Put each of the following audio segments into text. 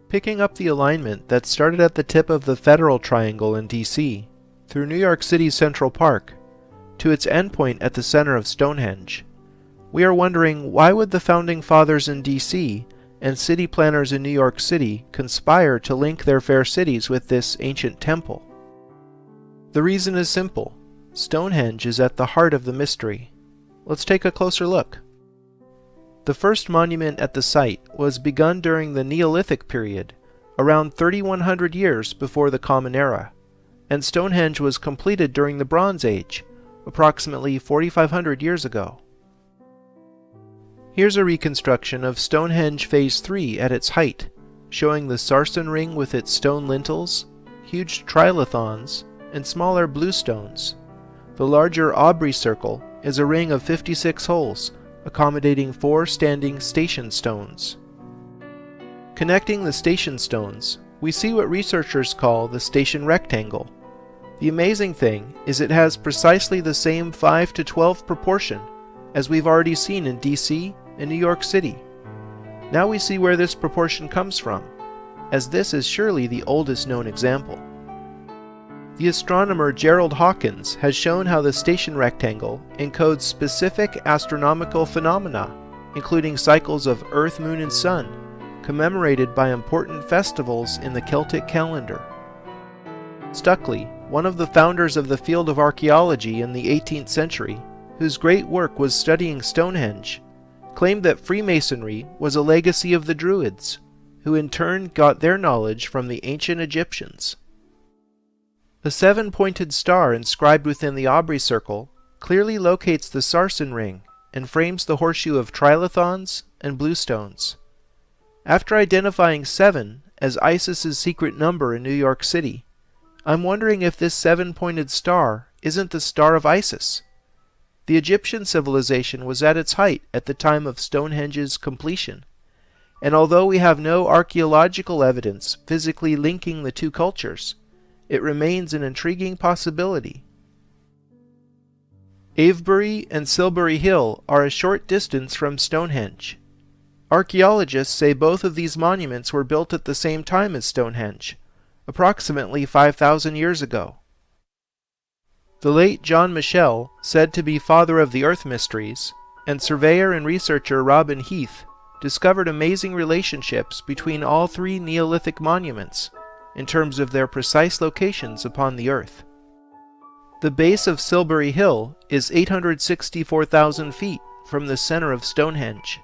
Picking up the alignment that started at the tip of the Federal Triangle in D.C., through New York City's Central Park, to its endpoint at the center of Stonehenge, we are wondering, why would the Founding Fathers in D.C. and city planners in New York City conspire to link their fair cities with this ancient temple? The reason is simple. Stonehenge is at the heart of the mystery. Let's take a closer look. The first monument at the site was begun during the Neolithic period, around 3,100 years before the Common Era, and Stonehenge was completed during the Bronze Age, approximately 4,500 years ago. Here's a reconstruction of Stonehenge Phase 3 at its height, showing the Sarsen ring with its stone lintels, huge trilithons, and smaller bluestones. The larger Aubrey circle is a ring of 56 holes, accommodating 4 standing station stones. Connecting the station stones, we see what researchers call the station rectangle. The amazing thing is it has precisely the same 5:12 proportion as we've already seen in DC and New York City. Now we see where this proportion comes from, as this is surely the oldest known example. The astronomer Gerald Hawkins has shown how the station rectangle encodes specific astronomical phenomena, including cycles of Earth, Moon, and Sun, commemorated by important festivals in the Celtic calendar. Stuckley, one of the founders of the field of archaeology in the 18th century, whose great work was studying Stonehenge, claimed that Freemasonry was a legacy of the Druids, who in turn got their knowledge from the ancient Egyptians. The 7-pointed star inscribed within the Aubrey circle clearly locates the Sarsen ring and frames the horseshoe of trilithons and bluestones. After identifying 7 as Isis's secret number in New York City, I'm wondering if this 7-pointed star isn't the Star of Isis. The Egyptian civilization was at its height at the time of Stonehenge's completion, and although we have no archaeological evidence physically linking the two cultures, it remains an intriguing possibility. Avebury and Silbury Hill are a short distance from Stonehenge. Archaeologists say both of these monuments were built at the same time as Stonehenge, approximately 5,000 years ago. The late John Michell, said to be father of the Earth mysteries, and surveyor and researcher Robin Heath, discovered amazing relationships between all 3 Neolithic monuments in terms of their precise locations upon the Earth. The base of Silbury Hill is 864,000 feet from the center of Stonehenge.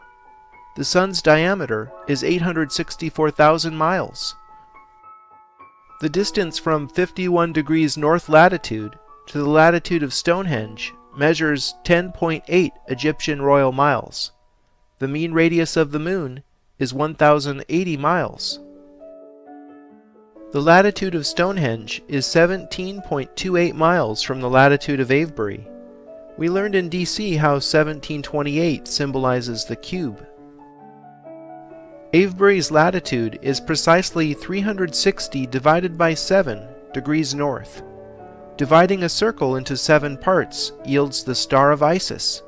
The sun's diameter is 864,000 miles. The distance from 51 degrees north latitude to the latitude of Stonehenge measures 10.8 Egyptian royal miles. The mean radius of the moon is 1,080 miles. The latitude of Stonehenge is 17.28 miles from the latitude of Avebury. We learned in DC how 1728 symbolizes the cube. Avebury's latitude is precisely 360 divided by 7 degrees north. Dividing a circle into 7 parts yields the Star of Isis.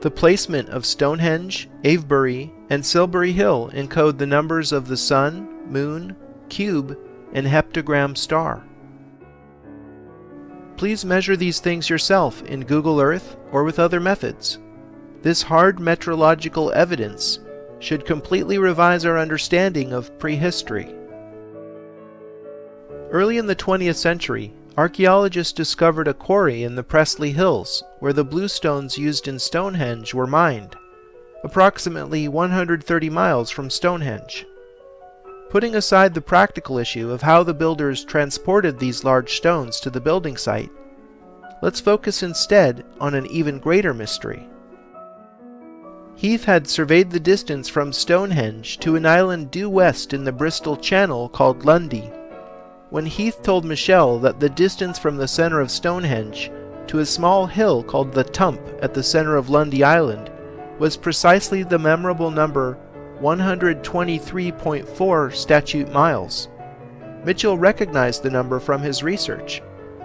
The placement of Stonehenge, Avebury, and Silbury Hill encode the numbers of the sun, moon, cube, and heptagram star. Please measure these things yourself in Google Earth or with other methods. This hard metrological evidence should completely revise our understanding of prehistory. Early in the 20th century, archaeologists discovered a quarry in the Prestley Hills where the bluestones used in Stonehenge were mined, approximately 130 miles from Stonehenge. Putting aside the practical issue of how the builders transported these large stones to the building site, let's focus instead on an even greater mystery. Heath had surveyed the distance from Stonehenge to an island due west in the Bristol Channel called Lundy. When Heath told Michell that the distance from the center of Stonehenge to a small hill called the Tump at the center of Lundy Island was precisely the memorable number 123.4 statute miles, Mitchell recognized the number from his research,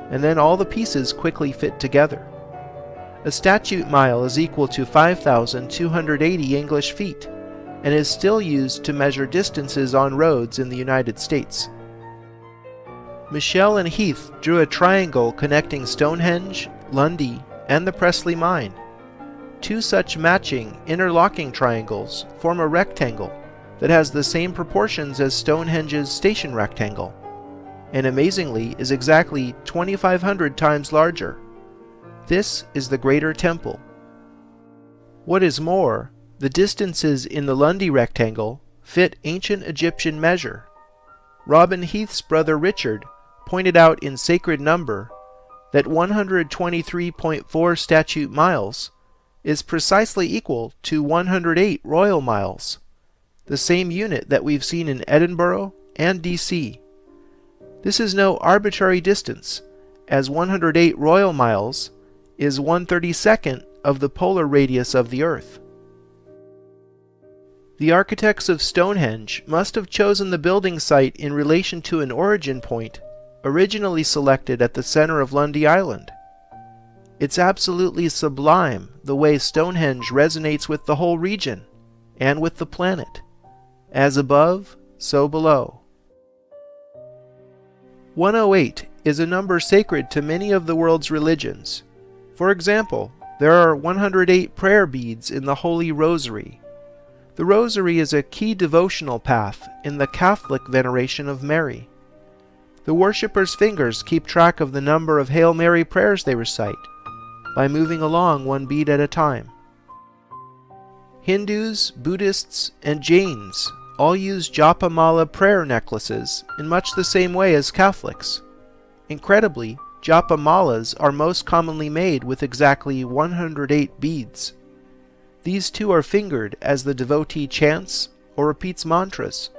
and then all the pieces quickly fit together. A statute mile is equal to 5,280 English feet, and is still used to measure distances on roads in the United States. Michell and Heath drew a triangle connecting Stonehenge, Lundy, and the Presley Mine. Two such matching, interlocking triangles form a rectangle that has the same proportions as Stonehenge's station rectangle, and amazingly is exactly 2,500 times larger. This is the Greater Temple. What is more, the distances in the Lundy rectangle fit ancient Egyptian measure. Robin Heath's brother Richard pointed out in Sacred Number that 123.4 statute miles is precisely equal to 108 royal miles, the same unit that we've seen in Edinburgh and DC. This is no arbitrary distance, as 108 royal miles is 1/32 of the polar radius of the Earth. The architects of Stonehenge must have chosen the building site in relation to an origin point originally selected at the center of Lundy Island. It's absolutely sublime the way Stonehenge resonates with the whole region and with the planet. As above, so below. 108 is a number sacred to many of the world's religions. For example, there are 108 prayer beads in the Holy Rosary. The Rosary is a key devotional path in the Catholic veneration of Mary. The worshippers' fingers keep track of the number of Hail Mary prayers they recite by moving along one bead at a time. Hindus, Buddhists, and Jains all use Japa Mala prayer necklaces in much the same way as Catholics. Incredibly, Japa Malas are most commonly made with exactly 108 beads. These too are fingered as the devotee chants or repeats mantras.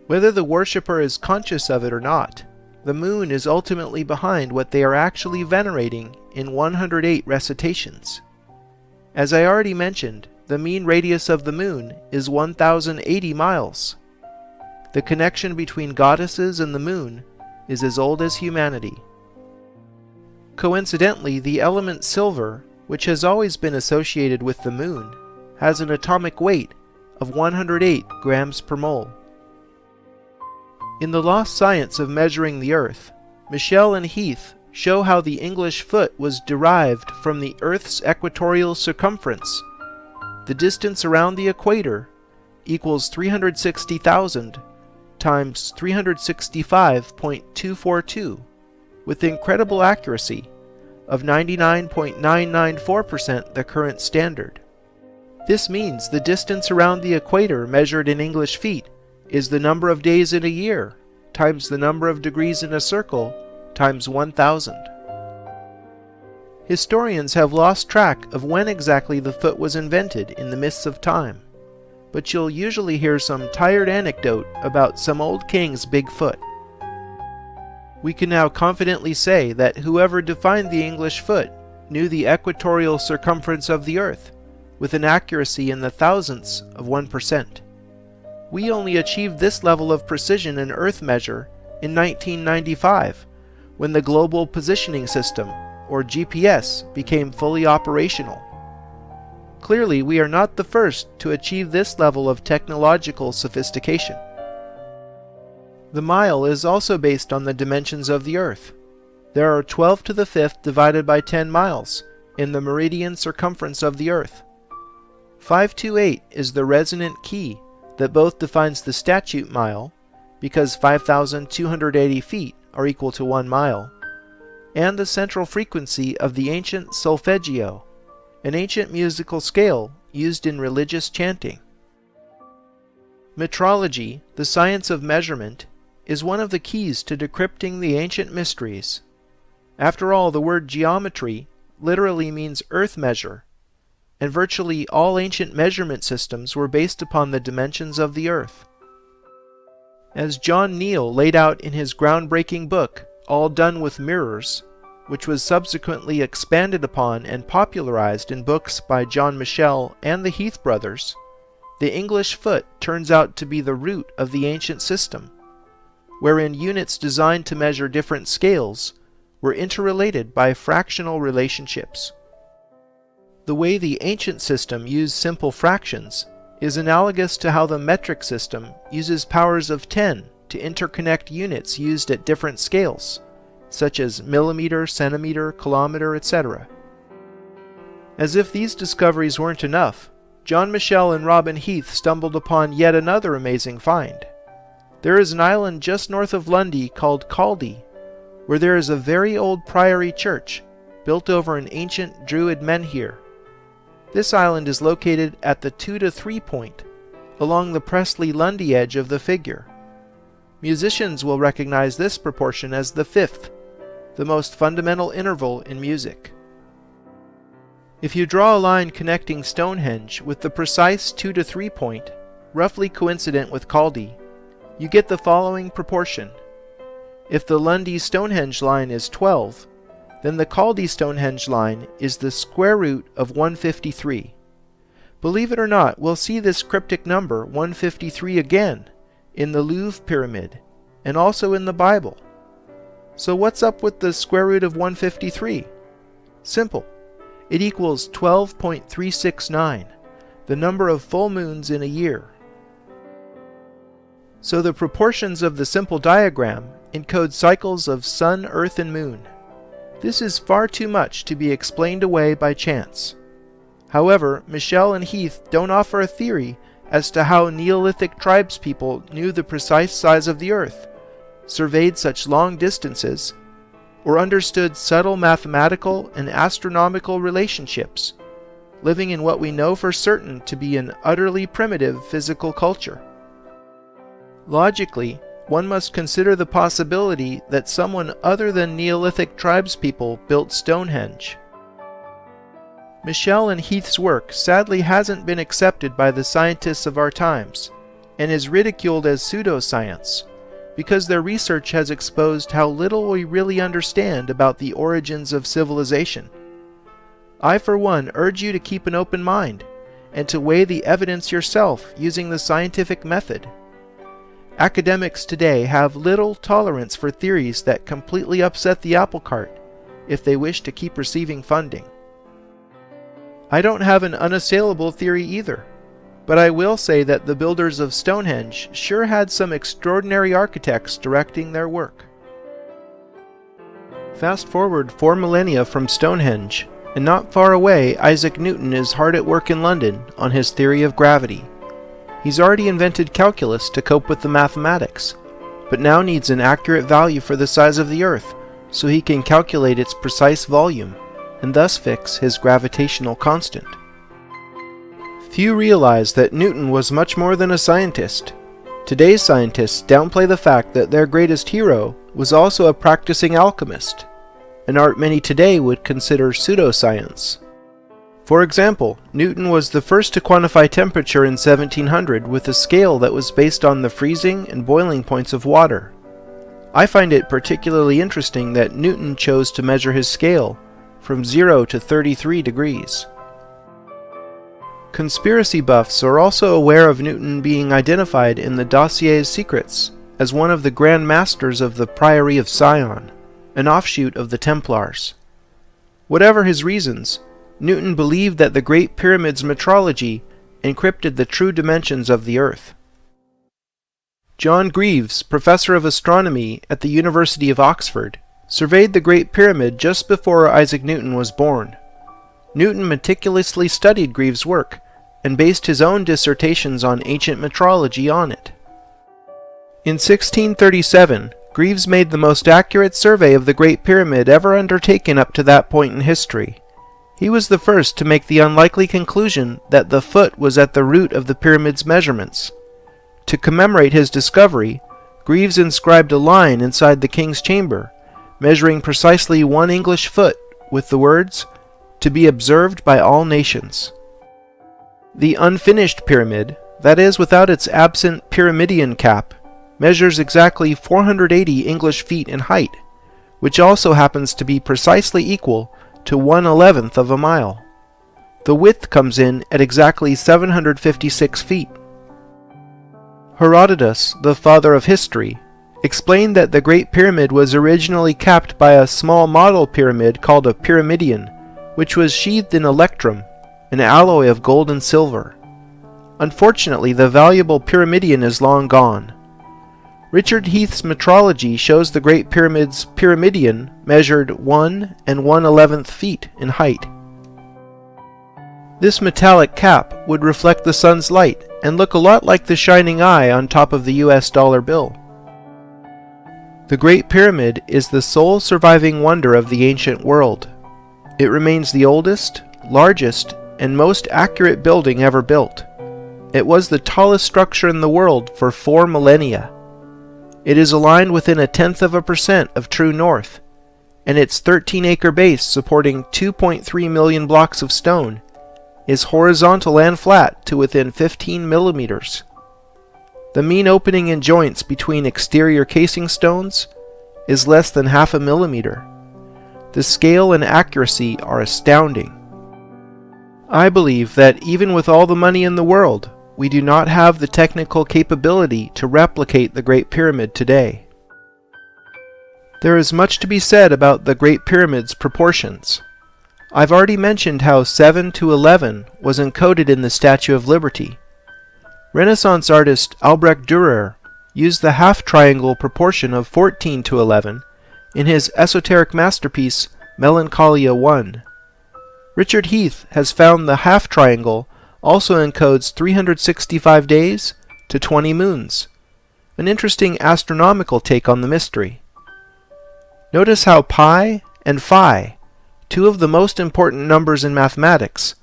Whether the worshipper is conscious of it or not, the moon is ultimately behind what they are actually venerating in 108 recitations. As I already mentioned, the mean radius of the moon is 1,080 miles. The connection between goddesses and the moon is as old as humanity. Coincidentally, the element silver, which has always been associated with the moon, has an atomic weight of 108 grams per mole. In The Lost Science of Measuring the Earth, Michell and Heath show how the English foot was derived from the Earth's equatorial circumference. The distance around the equator equals 360,000 times 365.242, with incredible accuracy of 99.994% the current standard. This means the distance around the equator measured in English feet is the number of days in a year times the number of degrees in a circle times 1,000. Historians have lost track of when exactly the foot was invented in the mists of time, but you'll usually hear some tired anecdote about some old king's big foot. We can now confidently say that whoever defined the English foot knew the equatorial circumference of the Earth with an accuracy in the thousandths of 1%. We only achieved this level of precision in Earth measure in 1995, when the Global Positioning System, or GPS, became fully operational. Clearly, we are not the first to achieve this level of technological sophistication. The mile is also based on the dimensions of the Earth. There are 12 to the 5th divided by 10 miles in the meridian circumference of the Earth. 528 is the resonant key that both defines the statute mile, because 5,280 feet are equal to 1 mile, and the central frequency of the ancient solfeggio, an ancient musical scale used in religious chanting. Metrology, the science of measurement, is one of the keys to decrypting the ancient mysteries. After all, the word geometry literally means earth measure, and virtually all ancient measurement systems were based upon the dimensions of the Earth. As John Neal laid out in his groundbreaking book, All Done with Mirrors, which was subsequently expanded upon and popularized in books by John Michell and the Heath brothers, the English foot turns out to be the root of the ancient system, wherein units designed to measure different scales were interrelated by fractional relationships. The way the ancient system used simple fractions is analogous to how the metric system uses powers of 10 to interconnect units used at different scales, such as millimeter, centimeter, kilometer, etc. As if these discoveries weren't enough, John Michell and Robin Heath stumbled upon yet another amazing find. There is an island just north of Lundy called Caldy, where there is a very old priory church built over an ancient Druid menhir. This island is located at the 2 to 3 point, along the Presley-Lundy edge of the figure. Musicians will recognize this proportion as the fifth, the most fundamental interval in music. If you draw a line connecting Stonehenge with the precise 2 to 3 point, roughly coincident with Caldy, you get the following proportion. If the Lundy-Stonehenge line is 12, then the Caldy-Stonehenge line is the square root of 153. Believe it or not, we'll see this cryptic number 153 again in the Louvre Pyramid and also in the Bible. So what's up with the square root of 153? Simple. It equals 12.369, the number of full moons in a year. So the proportions of the simple diagram encode cycles of sun, earth, and moon. This is far too much to be explained away by chance. However, Michell and Heath don't offer a theory as to how Neolithic tribespeople knew the precise size of the earth, surveyed such long distances, or understood subtle mathematical and astronomical relationships, living in what we know for certain to be an utterly primitive physical culture. Logically, one must consider the possibility that someone other than Neolithic tribespeople built Stonehenge. Michell and Heath's work sadly hasn't been accepted by the scientists of our times, and is ridiculed as pseudoscience, because their research has exposed how little we really understand about the origins of civilization. I, for one, urge you to keep an open mind, and to weigh the evidence yourself using the scientific method. Academics today have little tolerance for theories that completely upset the apple cart if they wish to keep receiving funding. I don't have an unassailable theory either, but I will say that the builders of Stonehenge sure had some extraordinary architects directing their work. Fast forward 4 millennia from Stonehenge, and not far away Isaac Newton is hard at work in London on his theory of gravity. He's already invented calculus to cope with the mathematics, but now needs an accurate value for the size of the Earth so he can calculate its precise volume, and thus fix his gravitational constant. Few realize that Newton was much more than a scientist. Today's scientists downplay the fact that their greatest hero was also a practicing alchemist, an art many today would consider pseudoscience. For example, Newton was the first to quantify temperature in 1700 with a scale that was based on the freezing and boiling points of water. I find it particularly interesting that Newton chose to measure his scale from 0 to 33 degrees. Conspiracy buffs are also aware of Newton being identified in the Dossier's Secrets as one of the Grand Masters of the Priory of Sion, an offshoot of the Templars. Whatever his reasons, Newton believed that the Great Pyramid's metrology encrypted the true dimensions of the Earth. John Greaves, professor of astronomy at the University of Oxford, surveyed the Great Pyramid just before Isaac Newton was born. Newton meticulously studied Greaves' work and based his own dissertations on ancient metrology on it. In 1637, Greaves made the most accurate survey of the Great Pyramid ever undertaken up to that point in history. He was the first to make the unlikely conclusion that the foot was at the root of the pyramid's measurements. To commemorate his discovery, Greaves inscribed a line inside the king's chamber, measuring precisely 1 English foot, with the words, "To be observed by all nations." The unfinished pyramid, that is without its absent pyramidion cap, measures exactly 480 English feet in height, which also happens to be precisely equal to 1/11th of a mile. The width comes in at exactly 756 feet. Herodotus, the father of history, explained that the Great Pyramid was originally capped by a small model pyramid called a pyramidion, which was sheathed in electrum, an alloy of gold and silver. Unfortunately, the valuable Pyramidion is long gone. Richard Heath's metrology shows the Great Pyramid's Pyramidion measured 1 1/11 feet in height. This metallic cap would reflect the sun's light and look a lot like the shining eye on top of the US dollar bill. The Great Pyramid is the sole surviving wonder of the ancient world. It remains the oldest, largest, and most accurate building ever built. It was the tallest structure in the world for 4 millennia. It is aligned within 0.1% of true north, and its 13-acre base supporting 2.3 million blocks of stone is horizontal and flat to within 15 millimeters. The mean opening in joints between exterior casing stones is less than 0.5 millimeter. The scale and accuracy are astounding. I believe that even with all the money in the world, we do not have the technical capability to replicate the Great Pyramid today. There is much to be said about the Great Pyramid's proportions. I've already mentioned how 7:11 was encoded in the Statue of Liberty. Renaissance artist Albrecht Dürer used the half-triangle proportion of 14:11 in his esoteric masterpiece Melancholia I. Richard Heath has found the half-triangle also encodes 365 days to 20 moons, an interesting astronomical take on the mystery. Notice how pi and phi, two of the most important numbers in mathematics,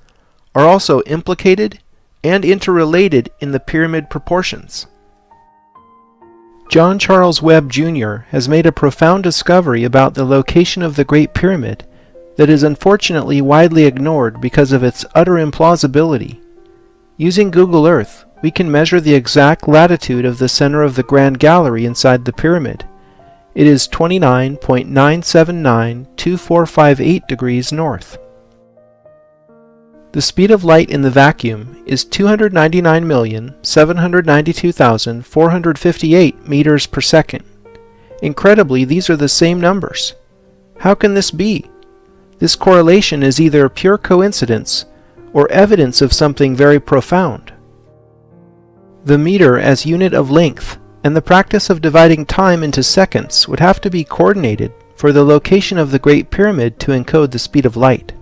are also implicated and interrelated in the pyramid proportions. John Charles Webb Jr. has made a profound discovery about the location of the Great Pyramid that is unfortunately widely ignored because of its utter implausibility. Using Google Earth, we can measure the exact latitude of the center of the Grand Gallery inside the pyramid. It is 29.9792458 degrees north. The speed of light in the vacuum is 299,792,458 meters per second. Incredibly, these are the same numbers. How can this be? This correlation is either pure coincidence or evidence of something very profound. The meter as unit of length and the practice of dividing time into seconds would have to be coordinated for the location of the Great Pyramid to encode the speed of light.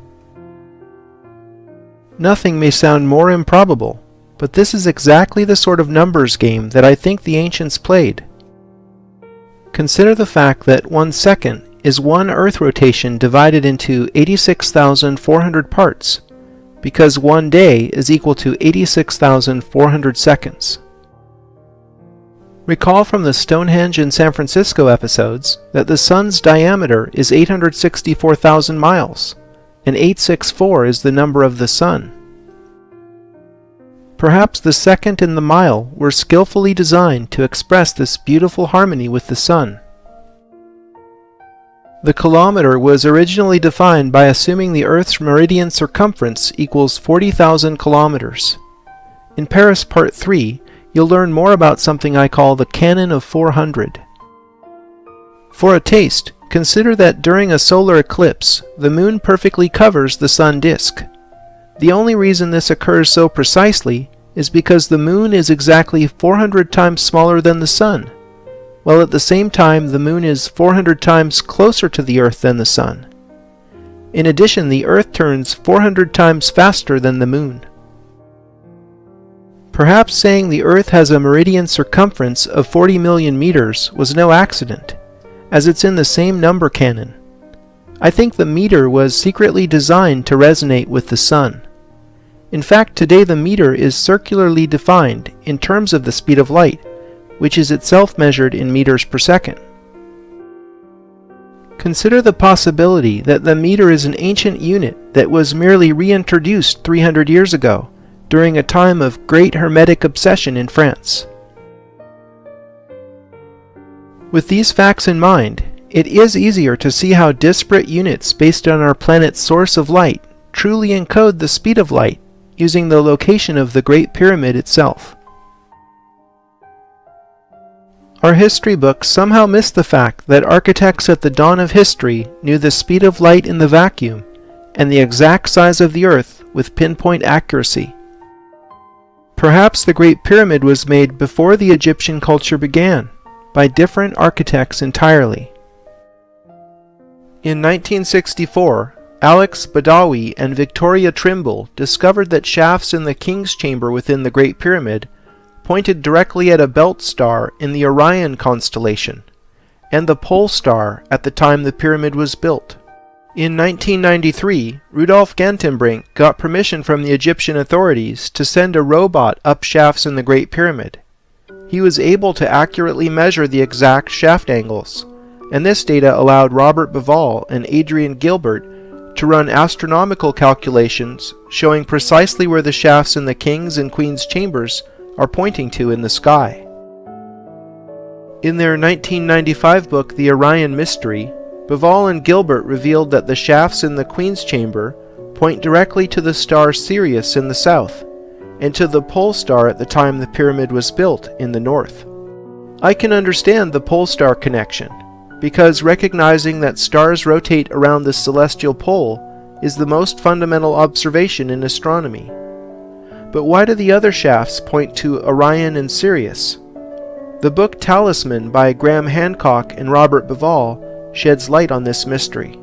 Nothing may sound more improbable, but this is exactly the sort of numbers game that I think the ancients played. Consider the fact that 1 second is one Earth rotation divided into 86,400 parts, because 1 day is equal to 86,400 seconds. Recall from the Stonehenge and San Francisco episodes that the Sun's diameter is 864,000 miles, and 864 is the number of the Sun. Perhaps the second and the mile were skillfully designed to express this beautiful harmony with the Sun. The kilometer was originally defined by assuming the Earth's meridian circumference equals 40,000 kilometers. In Paris Part 3, you'll learn more about something I call the Canon of 400. For a taste, consider that during a solar eclipse, the Moon perfectly covers the Sun disk. The only reason this occurs so precisely is because the Moon is exactly 400 times smaller than the Sun, while at the same time the Moon is 400 times closer to the Earth than the Sun. In addition, the Earth turns 400 times faster than the Moon. Perhaps saying the Earth has a meridian circumference of 40 million meters was no accident, as it's in the same number canon. I think the meter was secretly designed to resonate with the Sun. In fact, today the meter is circularly defined in terms of the speed of light, which is itself measured in meters per second. Consider the possibility that the meter is an ancient unit that was merely reintroduced 300 years ago, during a time of great Hermetic obsession in France. With these facts in mind, it is easier to see how disparate units based on our planet's source of light truly encode the speed of light using the location of the Great Pyramid itself. Our history books somehow miss the fact that architects at the dawn of history knew the speed of light in the vacuum and the exact size of the Earth with pinpoint accuracy. Perhaps the Great Pyramid was made before the Egyptian culture began, by different architects entirely. In 1964, Alex Badawi and Victoria Trimble discovered that shafts in the King's Chamber within the Great Pyramid pointed directly at a belt star in the Orion constellation, and the pole star at the time the pyramid was built. In 1993, Rudolf Gantenbrink got permission from the Egyptian authorities to send a robot up shafts in the Great Pyramid. He was able to accurately measure the exact shaft angles, and this data allowed Robert Bauval and Adrian Gilbert to run astronomical calculations showing precisely where the shafts in the King's and Queen's chambers are pointing to in the sky. In their 1995 book, The Orion Mystery, Bauval and Gilbert revealed that the shafts in the Queen's chamber point directly to the star Sirius in the south, and to the pole star at the time the pyramid was built in the north. I can understand the pole star connection, because recognizing that stars rotate around the celestial pole is the most fundamental observation in astronomy. But why do the other shafts point to Orion and Sirius? The book Talisman by Graham Hancock and Robert Bauval sheds light on this mystery.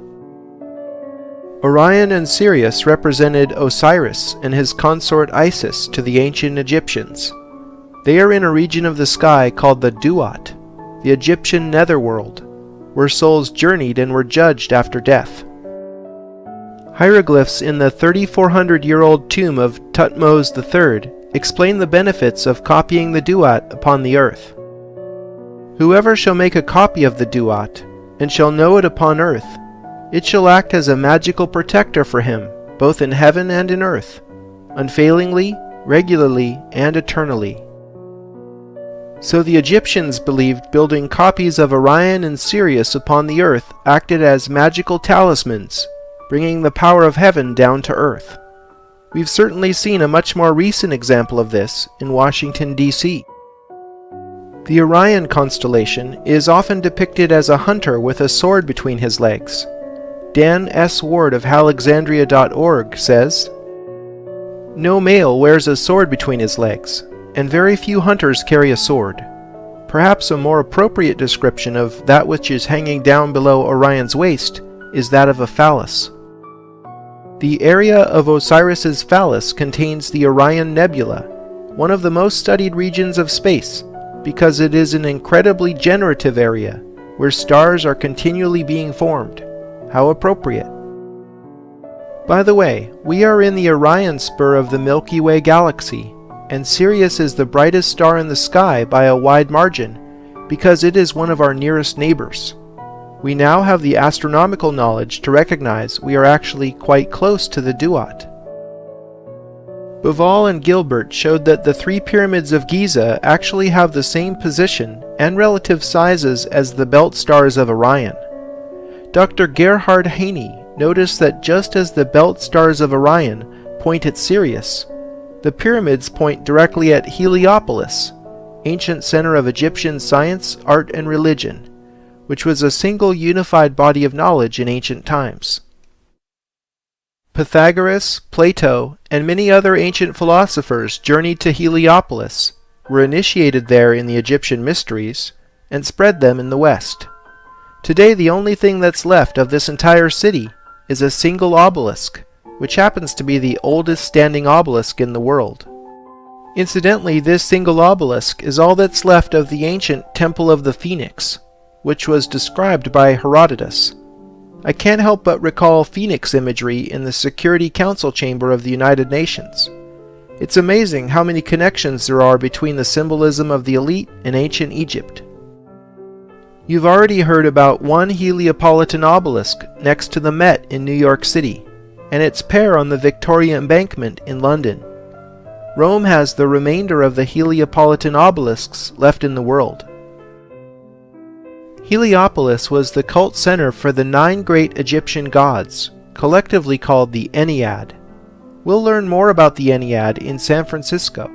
Orion and Sirius represented Osiris and his consort Isis to the ancient Egyptians. They are in a region of the sky called the Duat, the Egyptian netherworld, where souls journeyed and were judged after death. Hieroglyphs in the 3,400-year-old tomb of Thutmose III explain the benefits of copying the Duat upon the earth. Whoever shall make a copy of the Duat, and shall know it upon earth, it shall act as a magical protector for him, both in heaven and in earth, unfailingly, regularly, and eternally. So the Egyptians believed building copies of Orion and Sirius upon the earth acted as magical talismans, bringing the power of heaven down to earth. We've certainly seen a much more recent example of this in Washington, D.C. The Orion constellation is often depicted as a hunter with a sword between his legs. Dan S. Ward of Alexandria.org says, "No male wears a sword between his legs, and very few hunters carry a sword. Perhaps a more appropriate description of that which is hanging down below Orion's waist is that of a phallus. The area of Osiris's phallus contains the Orion Nebula, one of the most studied regions of space, because it is an incredibly generative area where stars are continually being formed. How appropriate. By the way, we are in the Orion spur of the Milky Way galaxy, and Sirius is the brightest star in the sky by a wide margin, because it is one of our nearest neighbors. We now have the astronomical knowledge to recognize we are actually quite close to the Duat." Bauval and Gilbert showed that the three pyramids of Giza actually have the same position and relative sizes as the belt stars of Orion. Dr. Gerhard Haney noticed that just as the belt stars of Orion point at Sirius, the pyramids point directly at Heliopolis, ancient center of Egyptian science, art, and religion, which was a single unified body of knowledge in ancient times. Pythagoras, Plato, and many other ancient philosophers journeyed to Heliopolis, were initiated there in the Egyptian mysteries, and spread them in the West. Today the only thing that's left of this entire city is a single obelisk, which happens to be the oldest standing obelisk in the world. Incidentally, this single obelisk is all that's left of the ancient Temple of the Phoenix, which was described by Herodotus. I can't help but recall phoenix imagery in the Security Council chamber of the United Nations. It's amazing how many connections there are between the symbolism of the elite and ancient Egypt. You've already heard about one Heliopolitan obelisk next to the Met in New York City, and its pair on the Victoria Embankment in London. Rome has the remainder of the Heliopolitan obelisks left in the world. Heliopolis was the cult center for the 9 great Egyptian gods, collectively called the Ennead. We'll learn more about the Ennead in San Francisco.